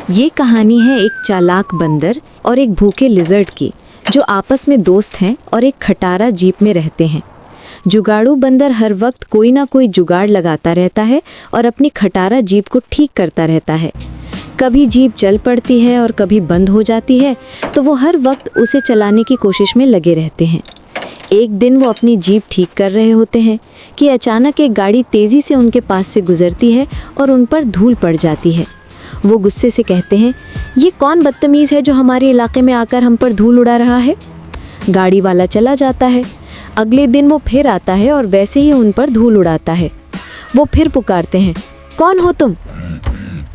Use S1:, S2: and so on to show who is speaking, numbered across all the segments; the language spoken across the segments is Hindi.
S1: ये कहानी है एक चालाक बंदर और एक भूखे लिजर्ड की, जो आपस में दोस्त हैं और एक खटारा जीप में रहते हैं। जुगाड़ू बंदर हर वक्त कोई ना कोई जुगाड़ लगाता रहता है और अपनी खटारा जीप को ठीक करता रहता है। कभी जीप चल पड़ती है और कभी बंद हो जाती है, तो वो हर वक्त उसे चलाने की कोशिश में लगे रहते हैं। एक दिन वो अपनी जीप ठीक कर रहे होते हैं कि अचानक एक गाड़ी तेज़ी से उनके पास से गुजरती है और उन पर धूल पड़ जाती है। वो गुस्से से कहते हैं, ये कौन बदतमीज़ है जो हमारे इलाके में आकर हम पर धूल उड़ा रहा है। गाड़ी वाला चला जाता है। अगले दिन वो फिर आता है और वैसे ही उन पर धूल उड़ाता है। वो फिर पुकारते हैं, कौन हो तुम।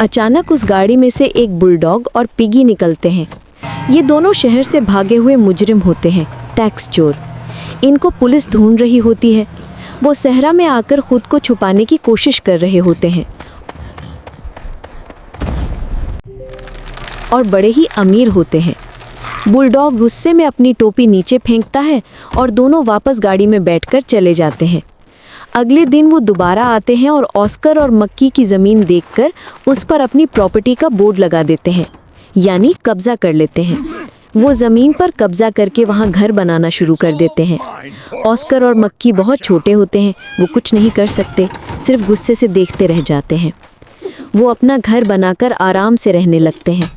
S1: अचानक उस गाड़ी में से एक बुलडॉग और पिगी निकलते हैं। ये दोनों शहर से भागे हुए मुजरिम होते हैं, टैक्स चोर। इनको पुलिस ढूंढ रही होती है। वो सहरा में आकर खुद को छुपाने की कोशिश कर रहे होते हैं और बड़े ही अमीर होते हैं। बुलडॉग गुस्से में अपनी टोपी नीचे फेंकता है और दोनों वापस गाड़ी में बैठकर चले जाते हैं। अगले दिन वो दोबारा आते हैं और ऑस्कर और मक्की की ज़मीन देखकर उस पर अपनी प्रॉपर्टी का बोर्ड लगा देते हैं, यानी कब्ज़ा कर लेते हैं। वो ज़मीन पर कब्ज़ा करके वहाँ घर बनाना शुरू कर देते हैं। ऑस्कर और मक्की बहुत छोटे होते हैं, वो कुछ नहीं कर सकते, सिर्फ गुस्से से देखते रह जाते हैं। वो अपना घर बनाकर आराम से रहने लगते हैं।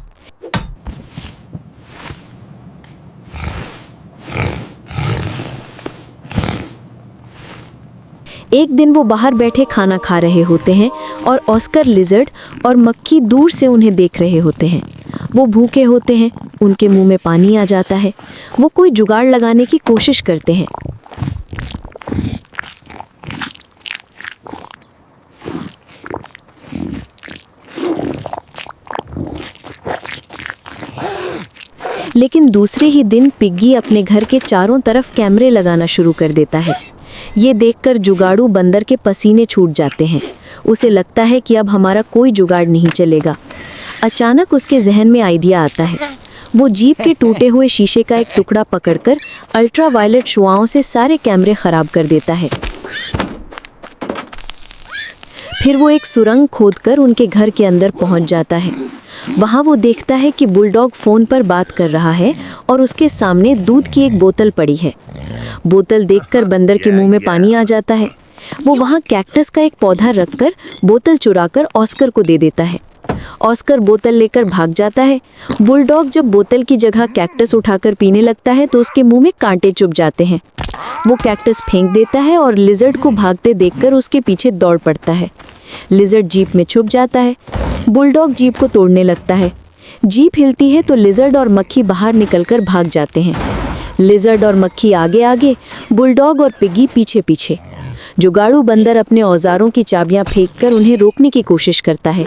S1: एक दिन वो बाहर बैठे खाना खा रहे होते हैं और ऑस्कर लिजर्ड और मक्खी दूर से उन्हें देख रहे होते हैं। वो भूखे होते हैं, उनके मुंह में पानी आ जाता है। वो कोई जुगाड़ लगाने की कोशिश करते हैं। लेकिन दूसरे ही दिन पिग्गी अपने घर के चारों तरफ कैमरे लगाना शुरू कर देता है। ये देखकर जुगाड़ू बंदर के पसीने छूट जाते हैं। उसे लगता है कि अब हमारा कोई जुगाड़ नहीं चलेगा। अचानक उसके जहन में आइडिया आता है। वो जीप के टूटे हुए शीशे का एक टुकड़ा पकड़कर अल्ट्रावायलेट शुआओं से सारे कैमरे खराब कर देता है। फिर वो एक सुरंग खोदकर उनके घर के अंदर पहुंच जाता है। वहां वो देखता है कि बुलडॉग फ़ोन पर बात कर रहा है और उसके सामने दूध की एक बोतल पड़ी है। बोतल देखकर बंदर के मुंह में पानी आ जाता है। वो वहां कैक्टस का एक पौधा रखकर बोतल चुराकर ऑस्कर को दे देता है। ऑस्कर बोतल लेकर भाग जाता है। बुलडॉग जब बोतल की जगह कैक्टस उठाकर पीने लगता है तो उसके मुंह में कांटे चुभ जाते हैं। वो कैक्टस फेंक देता है और लिजर्ड को भागते देखकर उसके पीछे दौड़ पड़ता है। लिजर्ड जीप में छुप जाता है। बुलडॉग जीप को तोड़ने लगता है। जीप हिलती है तो लिजर्ड और मक्खी बाहर निकलकर भाग जाते हैं। लिजर्ड और मक्खी आगे आगे, बुलडॉग और पिग्गी पीछे पीछे। जुगाड़ू बंदर अपने औजारों की चाबियां फेंककर उन्हें रोकने की कोशिश करता है।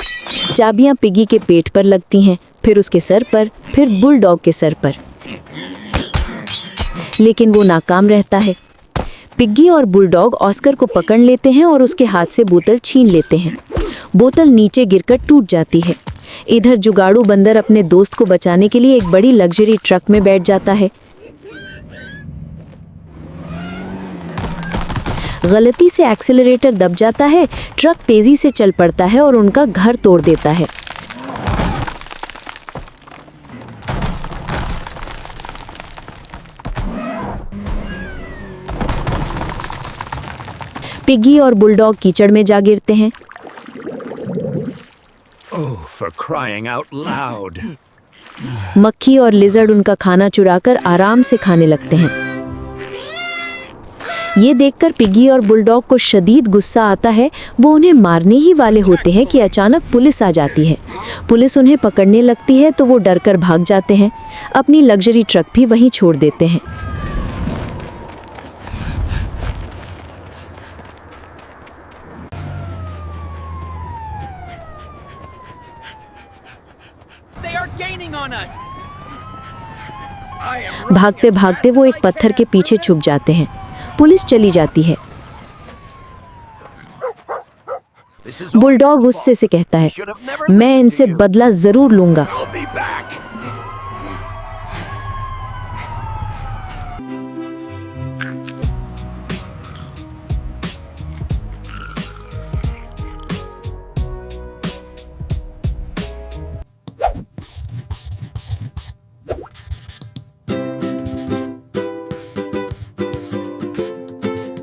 S1: चाबियां पिग्गी के पेट पर लगती हैं, फिर उसके सर पर, फिर बुलडॉग के सर पर। लेकिन वो नाकाम रहता है। पिग्गी और बुलडॉग ऑस्कर को पकड़ लेते हैं और उसके हाथ से बोतल छीन लेते हैं। बोतल नीचे गिरकर टूट जाती है। इधर जुगाड़ू बंदर अपने दोस्त को बचाने के लिए एक बड़ी लग्जरी ट्रक में बैठ जाता है। गलती से एक्सेलरेटर दब जाता है। ट्रक तेजी से चल पड़ता है और उनका घर तोड़ देता है। पिग्गी और बुलडॉग कीचड़ में जा गिरते हैं।
S2: Oh, for crying out loud.
S1: मक्खी और लिजर्ड उनका खाना चुराकर आराम से खाने लगते हैं। ये देखकर पिग्गी और बुलडॉग को शदीद गुस्सा आता है। वो उन्हें मारने ही वाले होते हैं कि अचानक पुलिस आ जाती है। पुलिस उन्हें पकड़ने लगती है तो वो डरकर भाग जाते हैं। अपनी लग्जरी ट्रक भी वहीं छोड़ देते हैं। भागते भागते वो एक पत्थर के पीछे छुप जाते हैं। पुलिस चली जाती है। बुलडॉग गुस्से से कहता है, मैं इनसे बदला जरूर लूंगा।